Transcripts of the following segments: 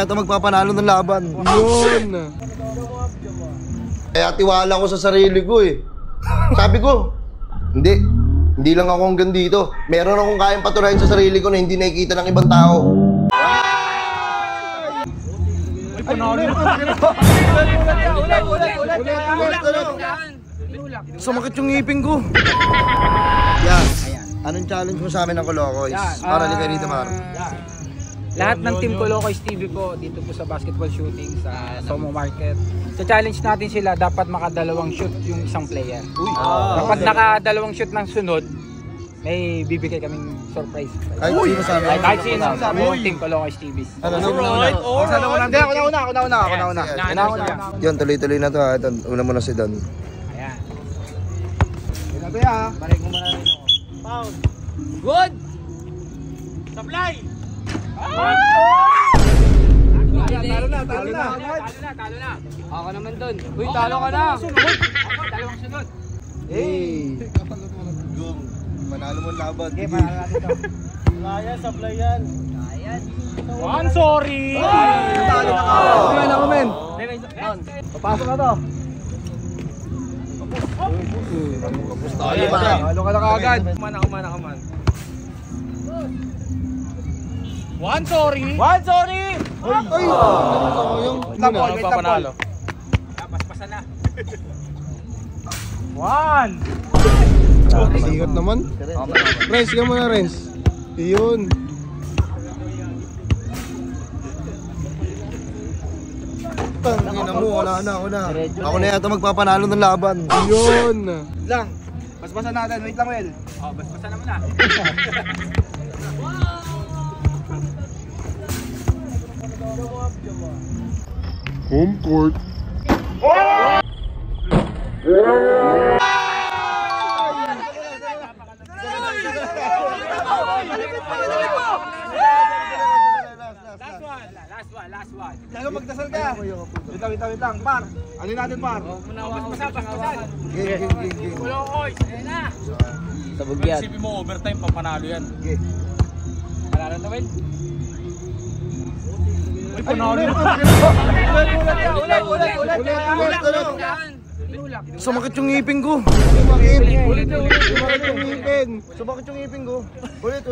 yata magpapanalo ng laban. Yun. Kaya tiwala ko sa sarili ko eh. Sabi ko, hindi lang ako hanggang dito. Meron akong kayang patunayan sa sarili ko na hindi nakikita ng ibang tao. Sumakit yung ngipin ko. Yan. Anong challenge mo sa amin ng Kolokoys? Para di kayo dito, Mar. Lahat ng Team Kolokoys TV po dito po sa basketball shooting sa Somo Market. Sa challenge natin sila, dapat makadalawang shoot yung isang player. Dapat nakadalawang shoot ng sunod, may bibigay kaming surprise. Kahit sino sa amin. Kahit sino sa amin. Team Kolokoys TV. Alright. Ako na. Yun, tuloy-tuloy na to ha. Ito, una muna si Don. Ayan. Ito ya. Balik mo muna rin ako. Foul. Good! Supply! Talo na. Ako naman dun. Uy, talo ka na. Dalawang sunod. Hey! Manalo mo laban. Okay, panalo natin ito. Supply, supply yan. One, sorry! Talo na ka! Talo na ko, men! Papasok na to. Talo ka na kaagad. Kuman. One, sorry! One, sorry! Ay! Yung Papanalo. Paspasan na. One! sikat naman. Renz, ka muna, Renz. Yun. Tangina mo, wala na, ako na. Ako na yata magpapanalo ng laban. Yun. Lang. Basbasan natin. Wait lang, Wel. Baspasan naman na. Home court. Last one. Lalo magdasal ka. Wait lang. Par. Alin natin, par? Baspasan. Game. Kolokoys, ayan na. Sabog yan. Isipin mo, overtime, papanalo yan. Panalo na, Will? Uy, panalo na. Ulit. Sumakit yung ngipin ko. Ulit. Sumakit yung ngipin ko. Ulit.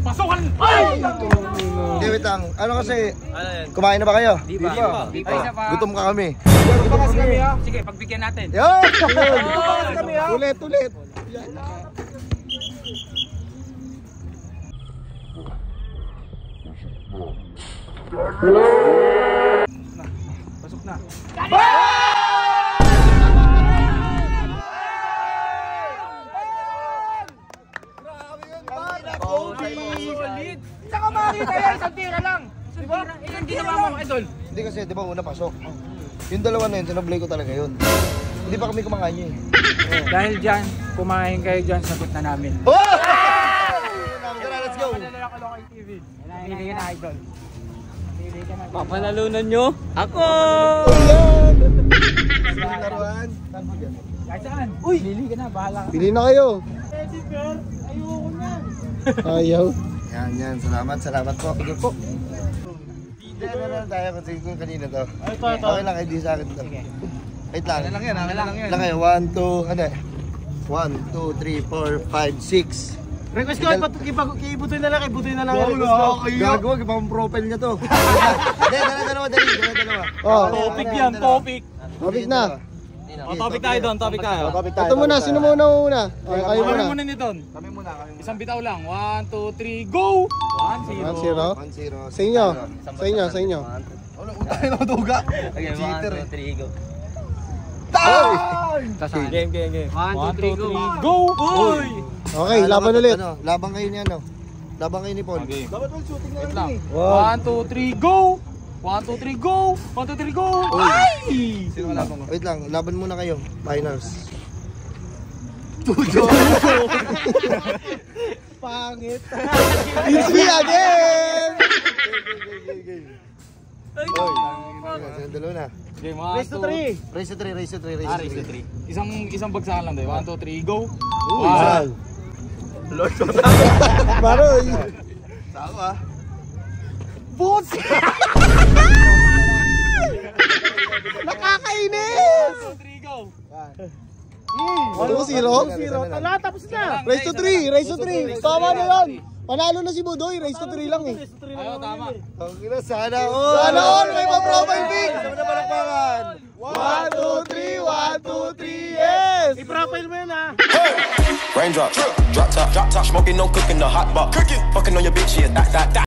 Pasukan! Hindi, wait lang. Ano kasi, kumain na ba kayo? Di pa. Gutom ka kami. Bakas kami, ha? Sige, pagbigyan natin. Yan! Bakas kami, ha? Ulit. Pasok na. Solid! Saka makita yan, isang tira lang. Diba? Ilan ginawa mo, idol? Hindi kasi, di ba una pasok? Yung dalawa na yun, sinablay ko talaga yun. Hindi pa kami kumakain yun. Dahil dyan, kumain kayo dyan, sagot na namin. Oh! Tara, let's go! Pili ka na, idol. Pili ka na. Papanalunan nyo? Ako! Laruan. Kahit saan? Uy! Pili ka na, bahala ka. Pili na kayo. Ayoko na. Ayaw. Yan. Salamat po. Sige po. Hindi na tayo kasi kung kanina to. Ito. Okay lang, hindi sa akin to. Wait lang. Ano lang yan? Lang kayo, 1, 2, ano? 1, 2, 3, 4, 5, 6. Request ko, ibutoy na lang. Gagawag, ibang profile niya to. Hindi, dalawa. Topic yan, topic. Topic na. Topic tayo doon, topic tayo. Ito muna, sino muna? Kayo Kami muna. muna ni Don. Kami muna. Isang bitaw lang. 1, 2, 3, go! 1-0. 1-0. Sa inyo. Wala, utangin ako duga. Okay, 1, 2, 3, go. Game. 1, 2, 3, go! Uy! Okay, laban ulit. Laban kayo ni ano? Laban kayo ni Paul. Dapat all shooting na Wait lang lang. eh. 1, 2, 3, go! 1, 2, 3, go! 1, 2, 3, go! Ay! Sino kalaban ko? Wait lang, laban muna kayo. Finals. Pangit. It's me again! Dalawa na. Game 1, Race to 3. Race to 3. Isang bagsakan lang daw. 1, 2, 3, go! One. Baroy. Sako ah. Boots! Nakakainis! 1-0. Tala, tapos na. Race to 3, race to 3. Tama na yan. Panalo na si Budoy, race to 3 lang eh. Ayaw, tama. Sana all. Sana all, may pa-profile pic. Sama na palakpakan. 1, 2, 3, yes! I-profile mo yan ha. Raindrop, drop top, smoking, no cooking, the hot pot, cooking, fucking on your bitch, yeah, that.